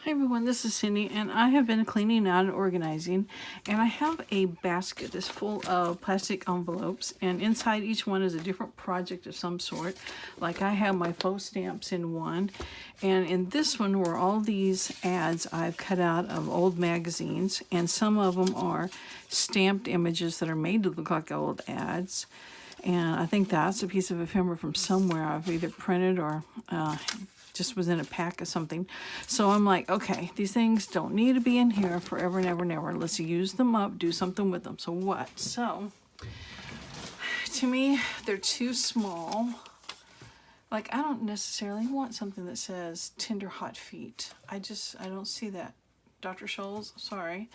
Hi everyone, this is Cindy, and I have been cleaning out and organizing, and I have a basket that's full of plastic envelopes, and inside each one is a different project of some sort. Like I have my faux stamps in one, and in this one were all these ads I've cut out of old magazines, and some of them are stamped images that are made to look like old ads. And I think that's a piece of ephemera from somewhere I've either printed or just was in a pack of something. So I'm like, okay, these things don't need to be in here forever and ever and ever. Let's use them up, do something with them. So what? So to me, they're too small. Like, I don't necessarily want something that says tender hot feet. I don't see that. Dr. Scholl's, sorry.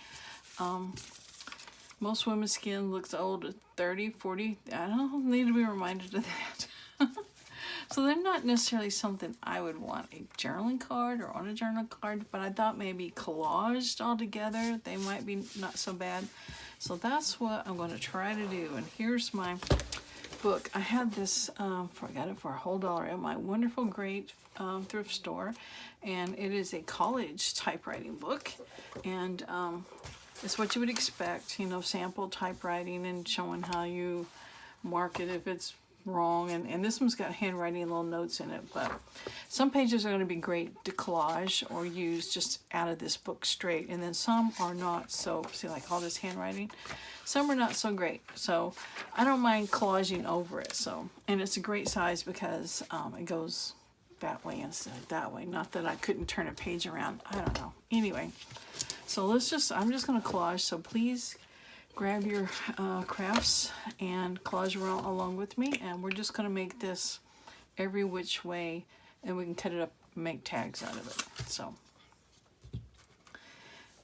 Most women's skin looks old at 30, 40. I don't need to be reminded of that. So they're not necessarily something I would want a journaling card or on a journal card, but I thought maybe collaged all together, they might be not so bad. So that's what I'm going to try to do. And here's my book. I had this, I got it for a whole $1 at my wonderful, great thrift store. And it is a college typewriting book. And it's what you would expect, you know, sample typewriting and showing how you mark it if it's wrong, and this one's got handwriting and little notes in it, but some pages are going to be great to collage or use just out of this book straight, and then some are not. So see, like all this handwriting, some are not so great, so I don't mind collaging over it. So, and it's a great size because it goes that way instead of that way. Not that I couldn't turn a page around, I don't know. Anyway, so I'm just going to collage, so please grab your crafts and collage around along with me, and we're just going to make this every which way, and we can cut it up and make tags out of it. So,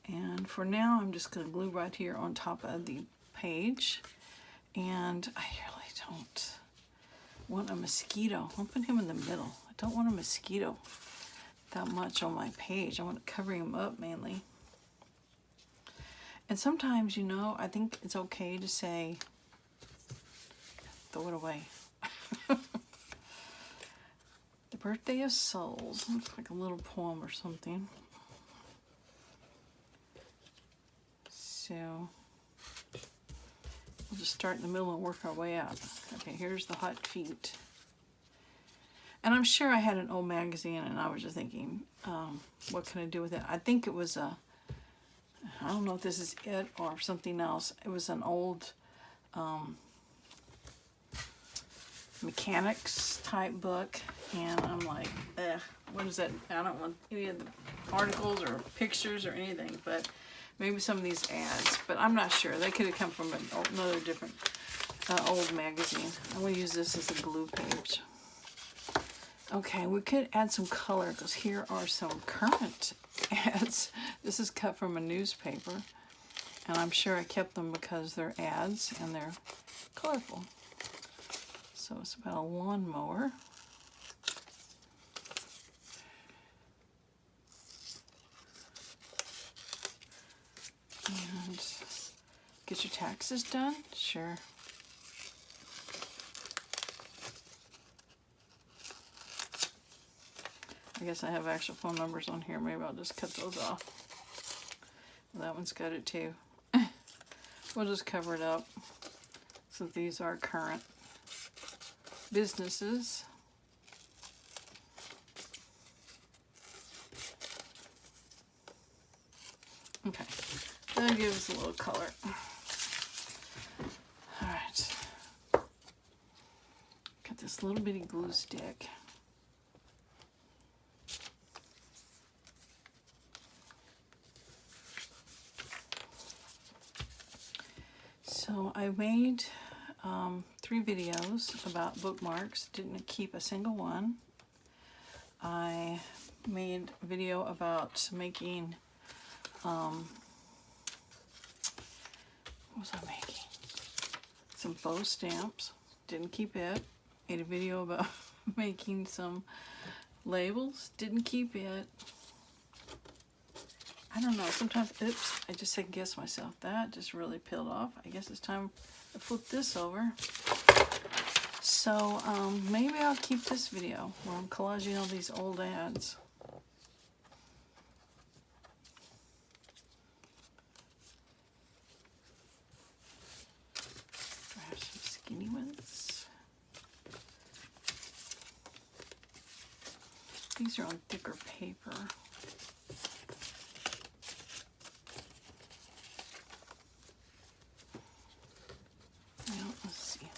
and for now I'm just going to glue right here on top of the page, and I really don't want a mosquito. I'll put him in the middle. I don't want a mosquito that much on my page. I want to cover him up mainly. And sometimes, you know, I think it's okay to say, throw it away. The Birthday of Souls. Looks like a little poem or something. So, we'll just start in the middle and work our way up. Okay, here's the hot feet. And I'm sure I had an old magazine and I was just thinking, what can I do with it? I think it was I don't know if this is it or something else. It was an old mechanics type book, and I'm like, what is that? I don't want any of the articles or pictures or anything, but maybe some of these ads, but I'm not sure. They could have come from another different old magazine. I'm going to use this as a glue page. Okay, we could add some color because here are some current ads. This is cut from a newspaper, and I'm sure I kept them because they're ads and they're colorful. So it's about a lawnmower. And get your taxes done? Sure. I guess I have actual phone numbers on here. Maybe I'll just cut those off. That one's got it too. We'll just cover it up since these are current businesses. Okay, that gives a little color. All right, got this little bitty glue stick. So I made 3 videos about bookmarks, didn't keep a single one. I made a video about making, what was I making? Some faux stamps, didn't keep it. Made a video about making some labels, didn't keep it. I don't know, sometimes, oops, I just second guess myself. That just really peeled off. I guess it's time to flip this over. So maybe I'll keep this video where I'm collaging all these old ads. These are on thicker paper. Now, let's see.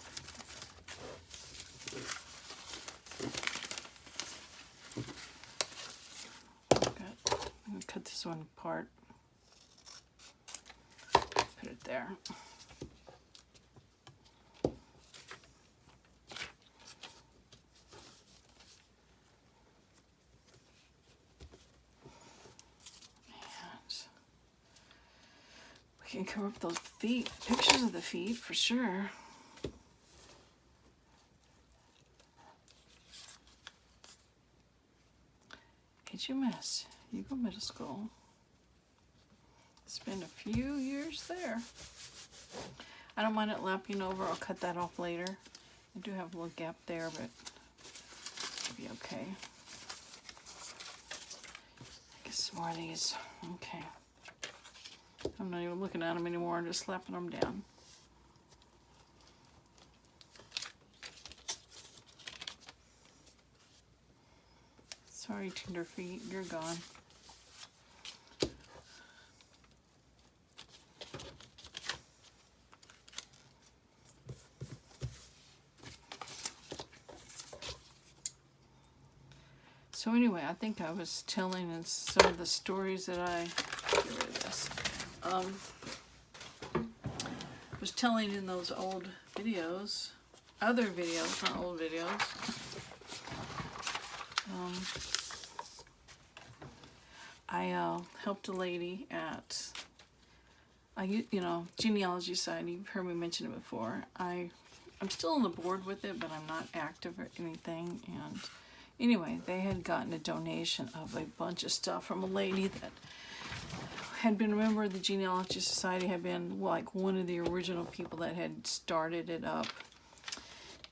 Okay, I'm going to cut this one apart. Put it there. Can cover up those feet, pictures of the feet for sure. HMS, Hugo Middle School. It's been a few years there. I don't mind it lapping over. I'll cut that off later. I do have a little gap there, but it'll be okay. Get some more of these. Okay. I'm not even looking at them anymore, I'm just slapping them down. Sorry, Tenderfeet, you're gone. So anyway, I think I was telling in some of the stories that I... Get rid of this. Was telling in those old videos, other videos, not old videos. I helped a lady at, Genealogy Society. You've heard me mention it before. I'm still on the board with it, but I'm not active or anything. And anyway, they had gotten a donation of a bunch of stuff from a lady that had been a member of the Genealogy Society, had been like one of the original people that had started it up,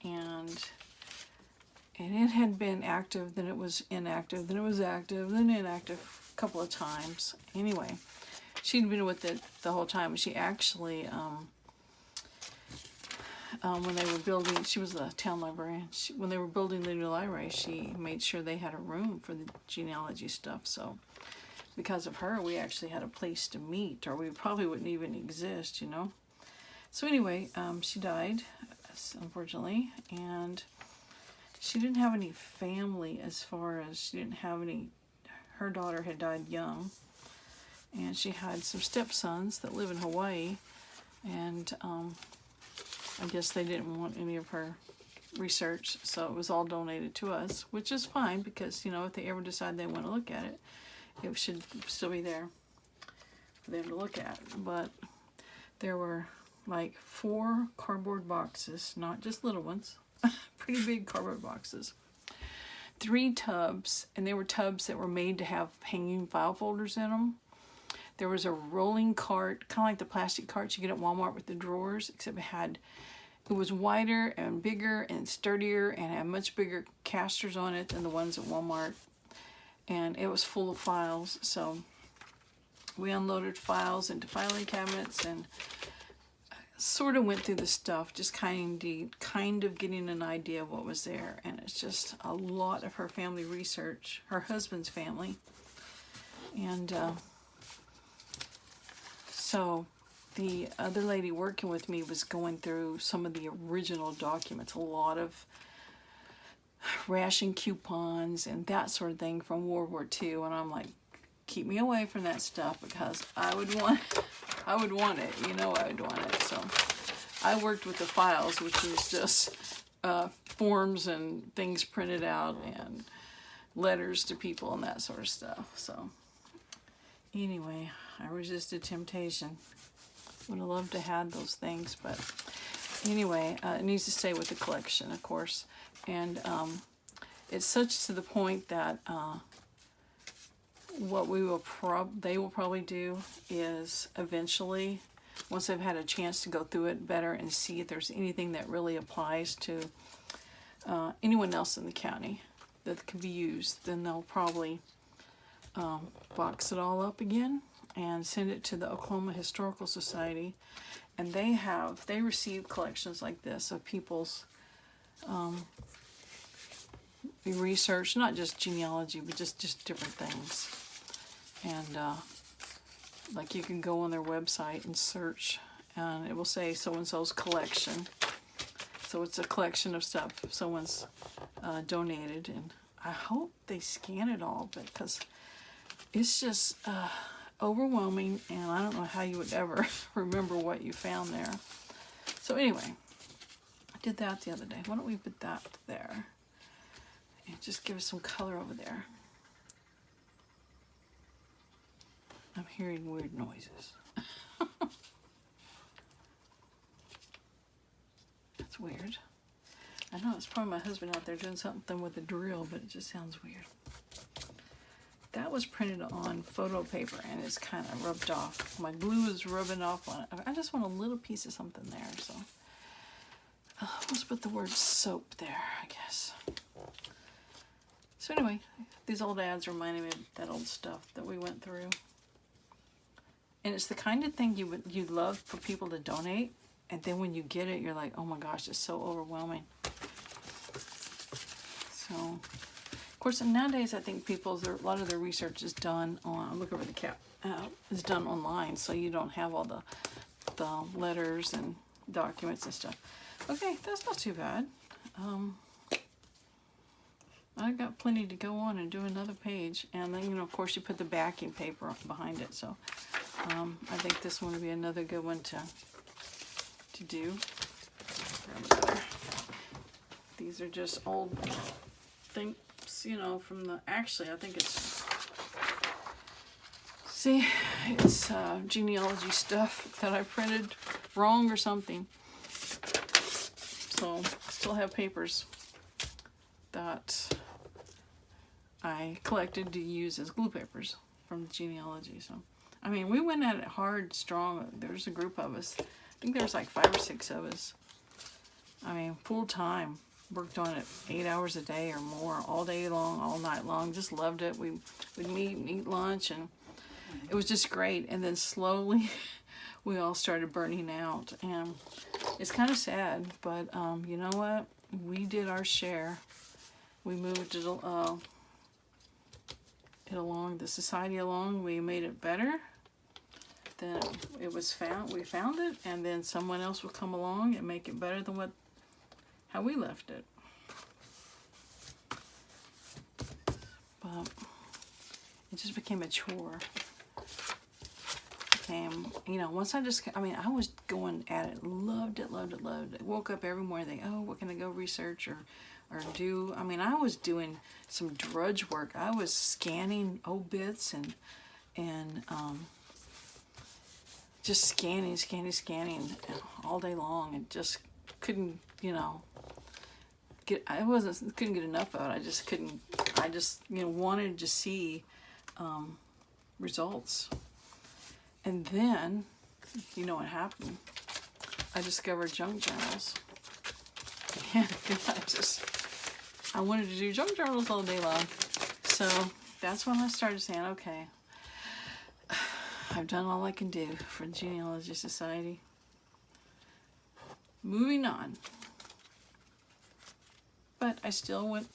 and it had been active, then it was inactive, then it was active, then inactive a couple of times. Anyway, she'd been with it the whole time. She actually, when they were building, she was a town librarian. When they were building the new library, she made sure they had a room for the genealogy stuff. So because of her, we actually had a place to meet, or we probably wouldn't even exist, you know. So anyway, she died, unfortunately, and she didn't have any family as far as she didn't have any. Her daughter had died young, and she had some stepsons that live in Hawaii, and I guess they didn't want any of her research, so it was all donated to us, which is fine because, you know, if they ever decide they want to look at it, it should still be there for them to look at. But there were like 4 cardboard boxes, not just little ones, pretty big cardboard boxes. 3 tubs, and they were tubs that were made to have hanging file folders in them. There was a rolling cart, kind of like the plastic carts you get at Walmart with the drawers, except it was wider and bigger and sturdier and had much bigger casters on it than the ones at Walmart. And it was full of files, so we unloaded files into filing cabinets and sort of went through the stuff, just kind of getting an idea of what was there. And it's just a lot of her family research, her husband's family. And so the other lady working with me was going through some of the original documents, a lot of ration coupons and that sort of thing from World War II, and I'm like, keep me away from that stuff because I would want it, you know, I would want it. So I worked with the files, which is just forms and things printed out and letters to people and that sort of stuff. So anyway, I resisted temptation. Would have loved to have those things, but anyway, it needs to stay with the collection, of course. And it's such to the point that what they will probably do is eventually, once they've had a chance to go through it better and see if there's anything that really applies to anyone else in the county that could be used, then they'll probably box it all up again and send it to the Oklahoma Historical Society. And they receive collections like this of people's research, not just genealogy, but just different things. And like you can go on their website and search, and it will say so-and-so's collection. So it's a collection of stuff someone's donated, and I hope they scan it all, because it's just overwhelming, and I don't know how you would ever remember what you found there. So anyway, I did that the other day. Why don't we put that there and just give us some color over there. I'm hearing weird noises. That's weird. I know it's probably my husband out there doing something with a drill, but it just sounds weird. That was printed on photo paper, and it's kind of rubbed off. My glue is rubbing off on it. I just want a little piece of something there, so let's put the word soap there, I guess. So anyway, these old ads reminded me of that old stuff that we went through. And it's the kind of thing you'd love for people to donate, and then when you get it, you're like, oh my gosh, it's so overwhelming. So, of course, nowadays I think a lot of their research is done on, look over the cap, is done online, so you don't have all the letters and documents and stuff. Okay, that's not too bad. I've got plenty to go on and do another page, and then, of course, you put the backing paper behind it, so I think this one would be another good one to do. These are just old things, from the, actually, I think it's, see, it's genealogy stuff that I printed wrong or something. So, still have papers that I collected to use as glue papers from the genealogy. So, I mean, we went at it hard, strong. There's a group of us. I think there was like 5 or 6 of us. I mean, full time. Worked on it 8 hours a day or more, all day long, all night long. Just loved it. We would meet and eat lunch, and it was just great. And then slowly, we all started burning out, and it's kind of sad. But you know what? We did our share. We moved it along, the society along. We made it better. Then it was found. We found it, and then someone else would come along and make it better than how we left it. But it just became a chore. Once I was going at it, loved it. I woke up every morning thinking, oh, what can I go research or do? I mean, I was doing some drudge work. I was scanning obits and just scanning all day long, and just couldn't, couldn't get enough of it. I just wanted to see results. And then, what happened? I discovered junk journals. And I wanted to do junk journals all day long. So that's when I started saying, okay, I've done all I can do for the Genealogy Society. Moving on. But I still went,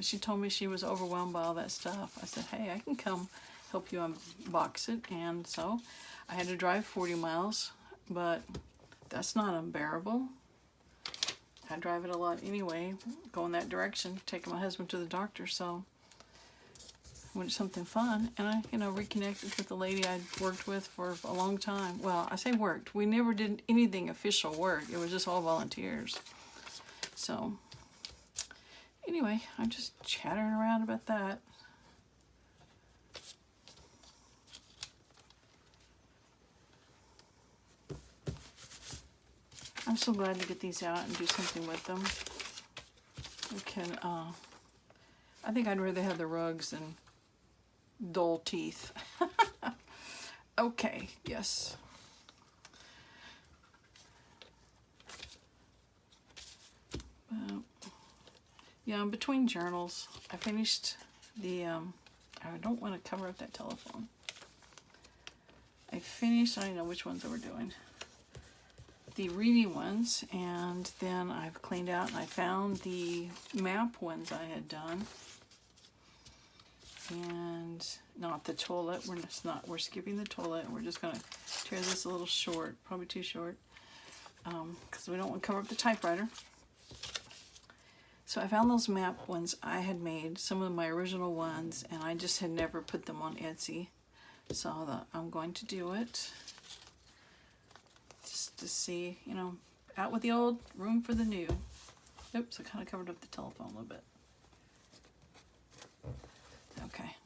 she told me she was overwhelmed by all that stuff. I said, hey, I can come help you unbox it. And so I had to drive 40 miles, but that's not unbearable. I drive it a lot anyway, going that direction, taking my husband to the doctor. So I wanted something fun, and I, reconnected with the lady I'd worked with for a long time. Well, I say worked. We never did anything official work. It was just all volunteers. So anyway, I'm just chattering around about that. I'm so glad to get these out and do something with them. We can, I think I'd rather have the rugs than dull teeth. Okay, yes. Yeah, in between journals, I finished the, I don't want to cover up that telephone. I don't know which ones I were doing. the reedy ones, and then I've cleaned out and I found the map ones I had done. And not the toilet, we're skipping the toilet, and we're just gonna tear this a little short, probably too short, because we don't want to cover up the typewriter. So I found those map ones I had made, some of my original ones, and I just had never put them on Etsy. So I'm going to do it, just to see, you know, out with the old, room for the new. Oops, I kind of covered up the telephone a little bit. Okay.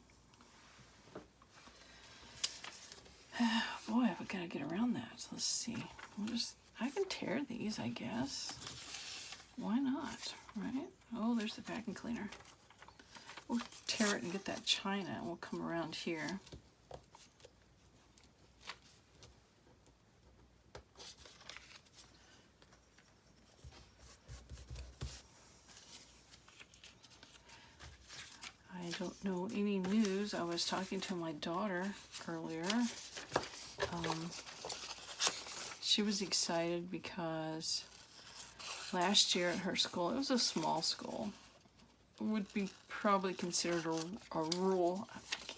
Boy, I've got to get around that. So let's see. I can tear these, I guess. Why not, right? Oh, there's the vacuum cleaner. We'll tear it and get that china, and we'll come around here. I don't know any news. I was talking to my daughter earlier. She was excited because last year at her school, it was a small school, it would be probably considered a rural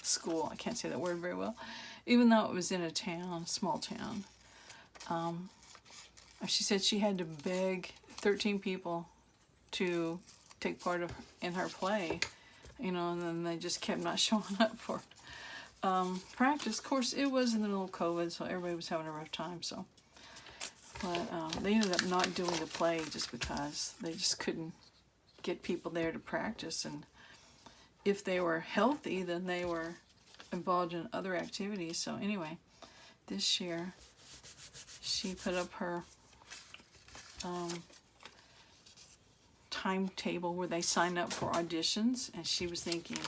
school. I can't say that word very well, even though it was in a town, small town. She said she had to beg 13 people to take part in her play, you know, and then they just kept not showing up for practice. Of course, it was in the middle of COVID, so everybody was having a rough time. So, but they ended up not doing the play just because they just couldn't get people there to practice. And if they were healthy, then they were involved in other activities. So anyway, this year she put up her timetable where they sign up for auditions, and she was thinking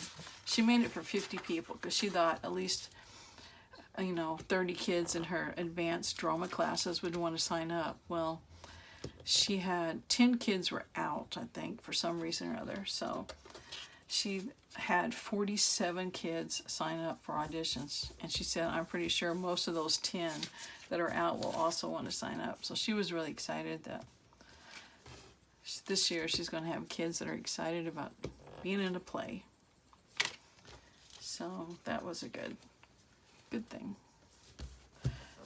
she made it for 50 people because she thought at least, you know, 30 kids in her advanced drama classes would want to sign up. Well, she had 10 kids were out, I think, for some reason or other. So she had 47 kids sign up for auditions, and she said, I'm pretty sure most of those 10 that are out will also want to sign up. So she was really excited that this year she's going to have kids that are excited about being in a play. So that was a good thing.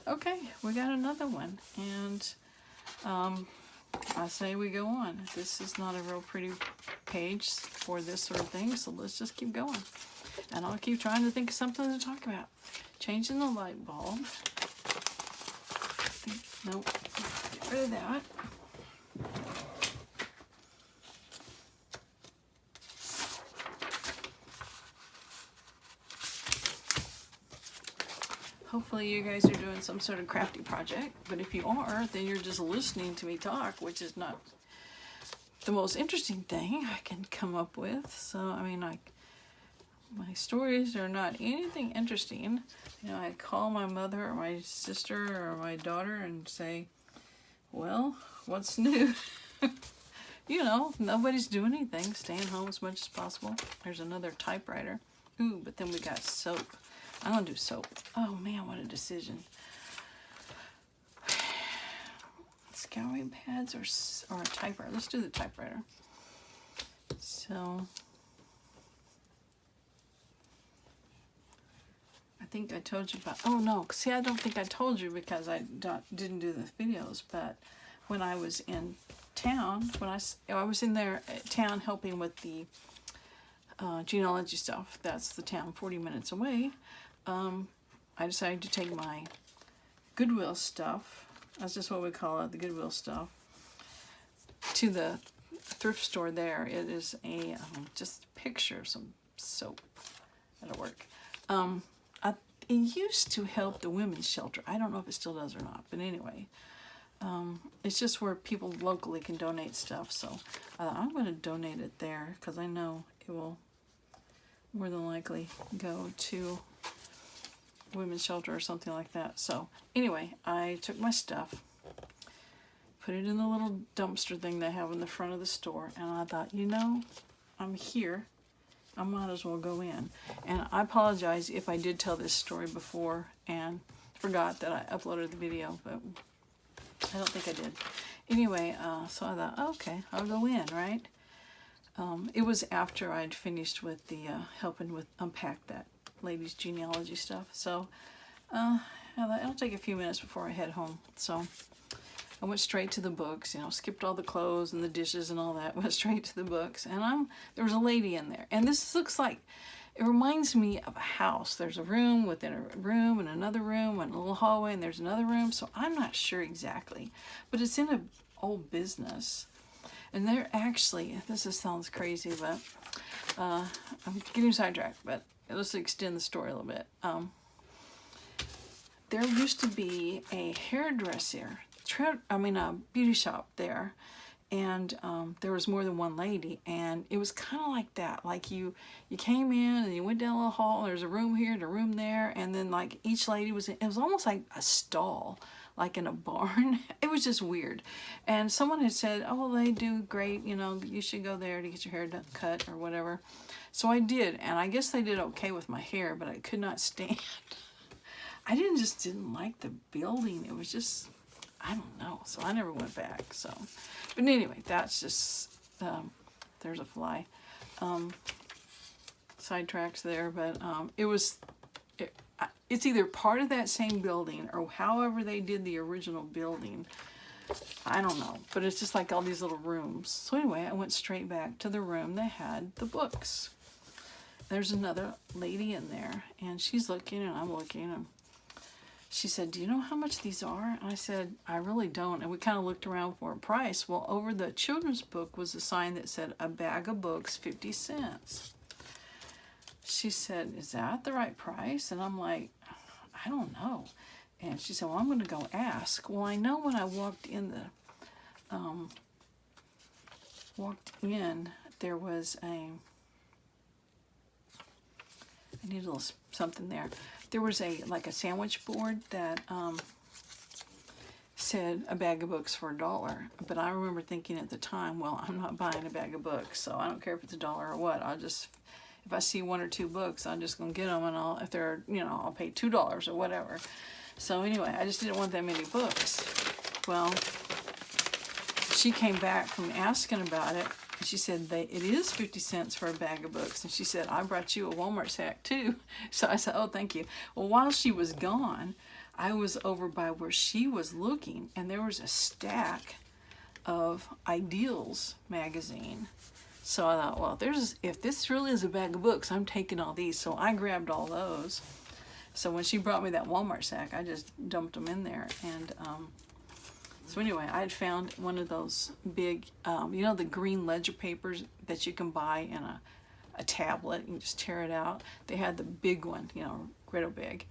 Okay, we got another one, and I say we go on. This is not a real pretty page for this sort of thing, so let's just keep going. And I'll keep trying to think of something to talk about. Changing the light bulb. Nope, get rid of that. Hopefully you guys are doing some sort of crafty project, but if you are, then you're just listening to me talk, which is not the most interesting thing I can come up with. So, I mean, my stories are not anything interesting. You know, I call my mother or my sister or my daughter and say, well, what's new? You know, nobody's doing anything, staying home as much as possible. There's another typewriter. Ooh, but then we got soap. I'm gonna do soap. Oh man, what a decision. Scouring pads or a typewriter. Let's do the typewriter. So, I think I told you about, oh no, see, I don't think I told you because I didn't do the videos, but when I was in town, when I was in there at town helping with the genealogy stuff, that's the town 40 minutes away, I decided to take my Goodwill stuff, that's just what we call it, the Goodwill stuff, to the thrift store there. It is a just a picture of some soap that'll work. It used to help the women's shelter. I don't know if it still does or not, but anyway, it's just where people locally can donate stuff. So I'm going to donate it there because I know it will more than likely go to women's shelter or something like that. So anyway, I took my stuff, put it in the little dumpster thing they have in the front of the store, and I thought, you know, I'm here, I might as well go in. And I apologize if I did tell this story before and forgot that I uploaded the video, but I don't think I did. Anyway, so I thought, okay, I'll go in, right? It was after I'd finished with the helping with unpack that lady's genealogy stuff. So I thought it'll take a few minutes before I head home. So I went straight to the books, you know, skipped all the clothes and the dishes and all that, went straight to the books. And there was a lady in there. And this looks like, it reminds me of a house. There's a room within a room and another room and a little hallway and there's another room. So I'm not sure exactly, but it's in an old business. And they're actually, sounds crazy, but I'm getting sidetracked, but let's extend the story a little bit. There used to be a hairdresser, a beauty shop there, and there was more than one lady, and it was kind of like that. Like you came in and you went down a little hall, and there's a room here and a room there, and then like each lady it was almost like a stall, like in a barn. It was just weird. And someone had said, oh, they do great, you know, you should go there to get your hair cut or whatever. So I did, and I guess they did okay with my hair, but I could not stand. I didn't like the building. It was just, I don't know. So I never went back. So, but anyway, that's just, there's a fly. Sidetracks there, but it's either part of that same building or however they did the original building. I don't know, but it's just like all these little rooms. So anyway, I went straight back to the room that had the books. There's another lady in there, and she's looking, and I'm looking, and she said, do you know how much these are? And I said, I really don't. And we kind of looked around for a price. Well, over the children's book was a sign that said, a bag of books, 50 cents. She said, is that the right price? And I'm like, I don't know. And she said, well, I'm going to go ask. Well, I know when I walked in, there was I need a little something there. There was like a sandwich board that said a bag of books for $1. But I remember thinking at the time, well, I'm not buying a bag of books, so I don't care if it's $1 or what. If I see 1 or 2 books, I'm just gonna get them, and if they're, I'll pay $2 or whatever. So anyway, I just didn't want that many books. Well, she came back from asking about it. She said, it is 50 cents for a bag of books. And she said, I brought you a Walmart sack too. So I said, oh, thank you. Well, while she was gone, I was over by where she was looking, and there was a stack of Ideals magazine. So I thought, well, if this really is a bag of books, I'm taking all these. So I grabbed all those. So when she brought me that Walmart sack, I just dumped them in there. And so anyway, I had found one of those big, the green ledger papers that you can buy in a tablet. You just tear it out. They had the big one, great big.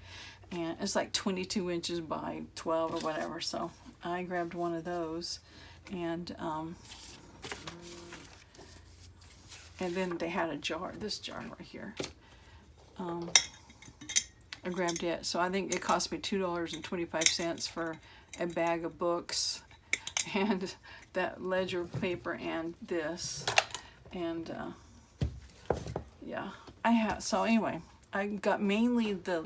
And it's like 22 inches by 12 or whatever. So I grabbed one of those. And then they had this jar right here. I grabbed it. So I think it cost me $2.25 for a bag of books and that ledger paper and this. And yeah, so anyway, I got mainly the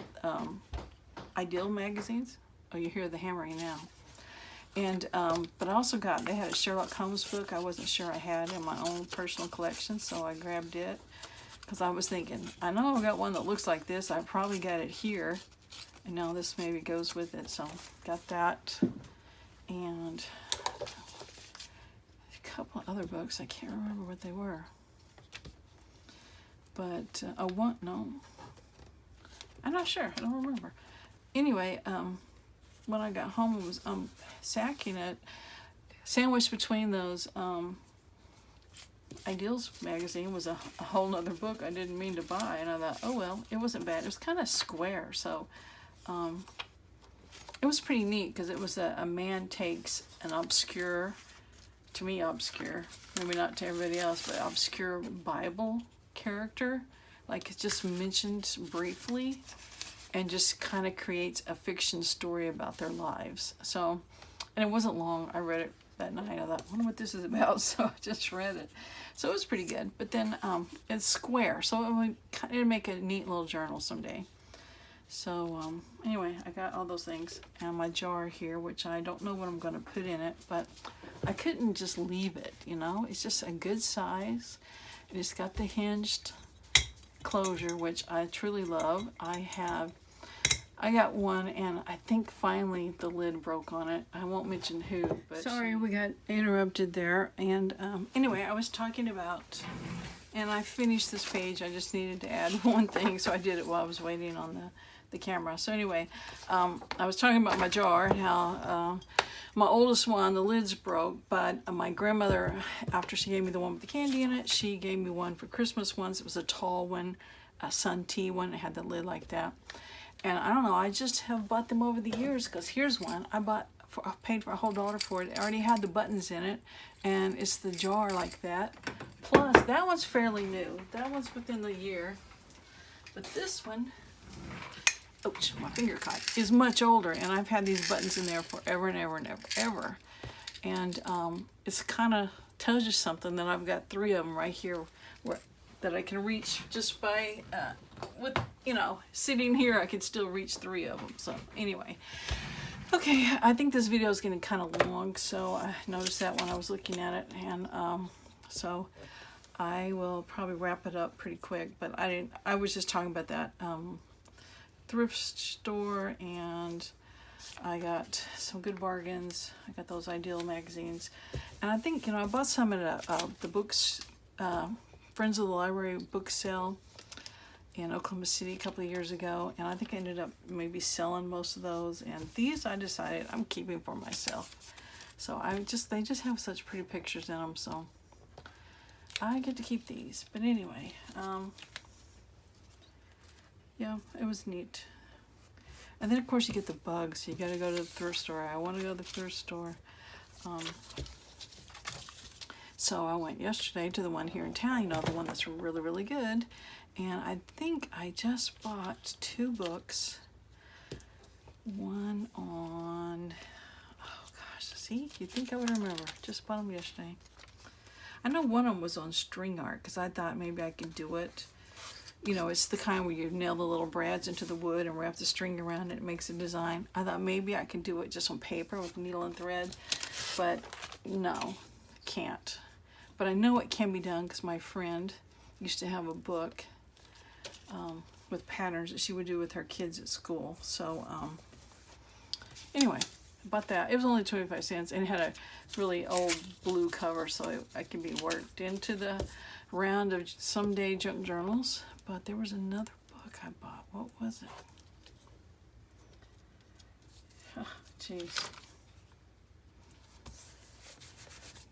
Ideal magazines. Oh, you hear the hammering now. And but I also they had a Sherlock Holmes book I wasn't sure I had in my own personal collection, so I grabbed it because I was thinking, I know I've got one that looks like this. I probably got it here, and now this maybe goes with it. So got that, and a couple of other books. I can't remember what they were, but I'm not sure. I don't remember. Anyway, when I got home, I was sacking it, sandwiched between those Ideals magazine was a whole nother book I didn't mean to buy, and I thought, oh well, it wasn't bad. It was kind of square, so it was pretty neat because it was a man takes an obscure, to me obscure, maybe not to everybody else, but obscure Bible character, like it's just mentioned briefly, and just kind of creates a fiction story about their lives. So, and it wasn't long. I read it that night. I thought, I wonder what this is about. So I just read it. So it was pretty good. But then it's square, so it would make a neat little journal someday. So anyway, I got all those things, and my jar here, which I don't know what I'm going to put in it, but I couldn't just leave it, you know. It's just a good size, and it's got the hinged closure, which I truly love. I got one, and I think finally the lid broke on it. I won't mention who, but sorry we got interrupted there. And anyway, I was talking about, and I finished this page. I just needed to add one thing, so I did it while I was waiting on the camera. So anyway, I was talking about my jar and how my oldest one, the lid's broke, but my grandmother, after she gave me the one with the candy in it, she gave me one for Christmas once. It was a tall one, a Sun Tea one. It had the lid like that. And I don't know, I just have bought them over the years, because here's one I paid for a whole dollar for it. It already had the buttons in it, and it's the jar like that. Plus, that one's fairly new. That one's within the year. But this one, ouch, my finger caught, is much older, and I've had these buttons in there forever and ever and ever, ever. And it's kind of tells you something that I've got 3 of them right here that I can reach just by, with, you know, sitting here, I can still reach 3 of them. So anyway, okay, I think this video is getting kind of long, so I noticed that when I was looking at it, and so I will probably wrap it up pretty quick. But I was just talking about that thrift store, and I got some good bargains. I got those Ideal magazines, and I think, you know, I bought some at the books, Friends of the Library book sale in Oklahoma City a couple of years ago, and I think I ended up maybe selling most of those. And these I decided I'm keeping for myself. So they just have such pretty pictures in them, so I get to keep these. But anyway, yeah, it was neat. And then of course you get the bugs. You got to go to the thrift store. I want to go to the thrift store. So I went yesterday to the one here in town, you know, the one that's really, really good. And I think I just bought 2 books. One on, oh gosh, see, you'd think I would remember. Just bought them yesterday. I know one of them was on string art, because I thought maybe I could do it. You know, it's the kind where you nail the little brads into the wood and wrap the string around it. It makes a design. I thought maybe I could do it just on paper with needle and thread, but no, can't. But I know it can be done, because my friend used to have a book with patterns that she would do with her kids at school. So anyway, I bought that. It was only 25 cents, and it had a really old blue cover, so it can be worked into the round of someday junk journals. But there was another book I bought. What was it? Oh, jeez.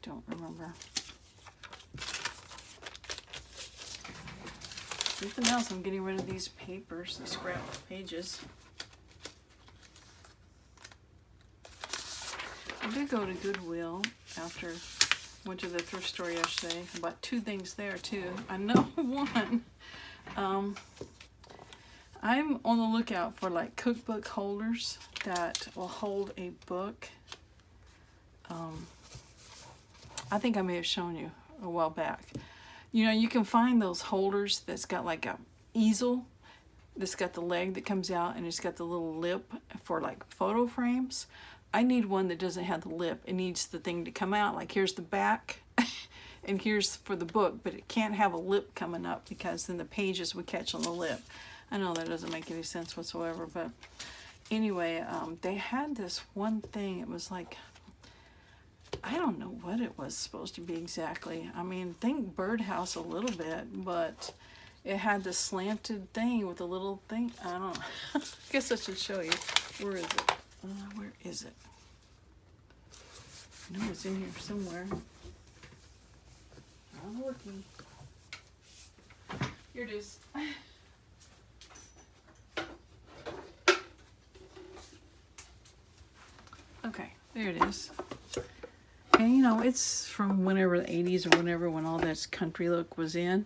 Don't remember. Something else, I'm getting rid of these papers, these scrap pages. I did go to Goodwill after went to the thrift store yesterday. I bought 2 things there too. I know one. I'm on the lookout for like cookbook holders that will hold a book. I think I may have shown you a while back. You know, you can find those holders that's got like a easel that's got the leg that comes out, and it's got the little lip for like photo frames. I need one that doesn't have the lip. It needs the thing to come out. Like here's the back and here's for the book, but it can't have a lip coming up, because then the pages would catch on the lip. I know that doesn't make any sense whatsoever, but anyway, they had this one thing. It was like, I don't know what it was supposed to be exactly. I mean, think birdhouse a little bit, but it had this slanted thing with a little thing. I don't know. I guess I should show you. Where is it? Where is it? I know it's in here somewhere. I'm looking. Here it is. Okay, there it is. And you know, it's from whenever the 80s or whenever, when all that country look was in.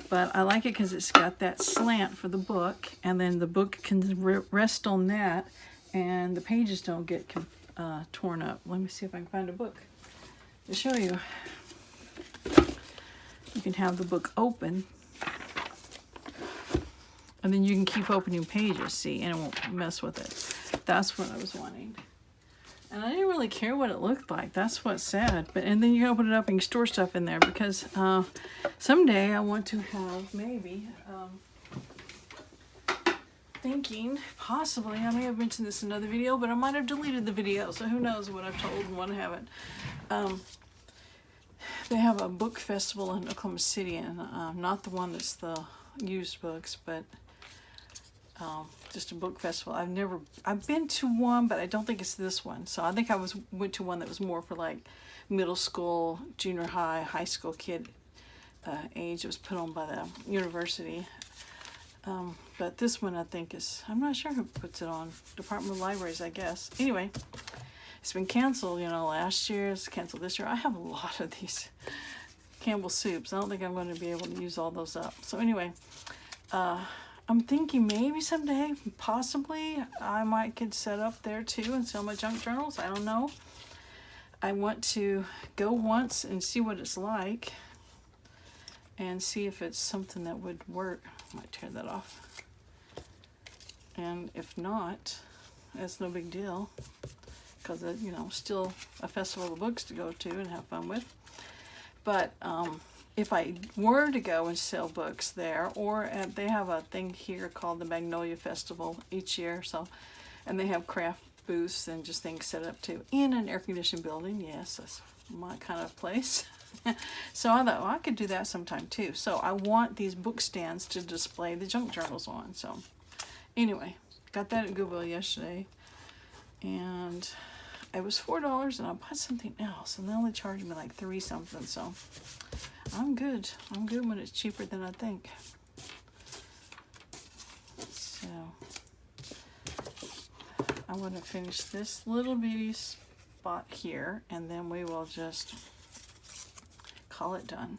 But I like it because it's got that slant for the book, and then the book can rest on that, and the pages don't get torn up. Let me see if I can find a book to show you. You can have the book open, And then you can keep opening pages, see, and it won't mess with it. That's what I was wanting. And I didn't really care what it looked like. That's what's sad. But and then you open it up and you store stuff in there because someday I want to have maybe thinking possibly, I may have mentioned this in another video, but I might have deleted the video, so who knows what I've told and what I haven't. They have a book festival in Oklahoma City, and not the one that's the used books, but just a book festival. I've been to one, but I don't think it's this one. So I think I went to one that was more for like middle school, junior high, high school kid age. It was put on by the university. But this one I think is, I'm not sure who puts it on. Department of Libraries, I guess. Anyway, it's been canceled, you know, last year. It's canceled this year. I have a lot of these Campbell soups. I don't think I'm going to be able to use all those up. So anyway, I'm thinking maybe someday, possibly, I might could set up there too and sell my junk journals. I don't know. I want to go once and see what it's like and see if it's something that would work. I might tear that off. And if not, that's no big deal because it's, you know, still a festival of books to go to and have fun with. But if I were to go and sell books there, or they have a thing here called the Magnolia Festival each year, so, and they have craft booths and just things set up too in an air-conditioned building. Yes, that's my kind of place. So I thought, well, I could do that sometime too. So I want these book stands to display the junk journals on. So anyway, got that at Goodwill yesterday, and it was $4, and I bought something else, and they only charged me like $3 something. So I'm good. I'm good when it's cheaper than I think. So I want to finish this little bitty spot here, and then we will just call it done.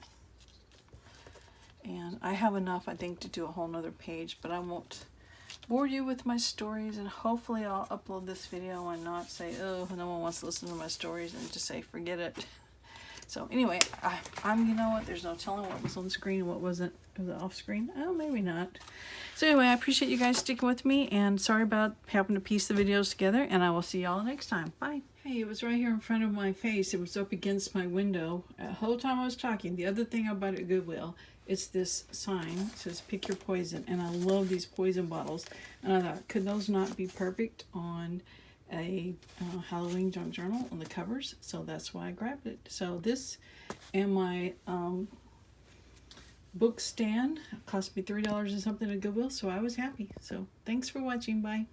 And I have enough, I think, to do a whole nother page, but I won't bore you with my stories, and hopefully I'll upload this video and not say, oh, no one wants to listen to my stories, and just say, forget it. So anyway, I'm, you know what, there's no telling what was on screen and what wasn't. Was it off screen? Oh, maybe not. So anyway, I appreciate you guys sticking with me, and sorry about having to piece the videos together, and I will see y'all next time. Bye. Hey, it was right here in front of my face. It was up against my window the whole time I was talking. The other thing I bought at Goodwill, it's this sign. It says, pick your poison, and I love these poison bottles. And I thought, could those not be perfect on a Halloween junk journal on the covers? So that's why I grabbed it. So this and my book stand cost me $3 or something at Goodwill, so I was happy. So thanks for watching. Bye.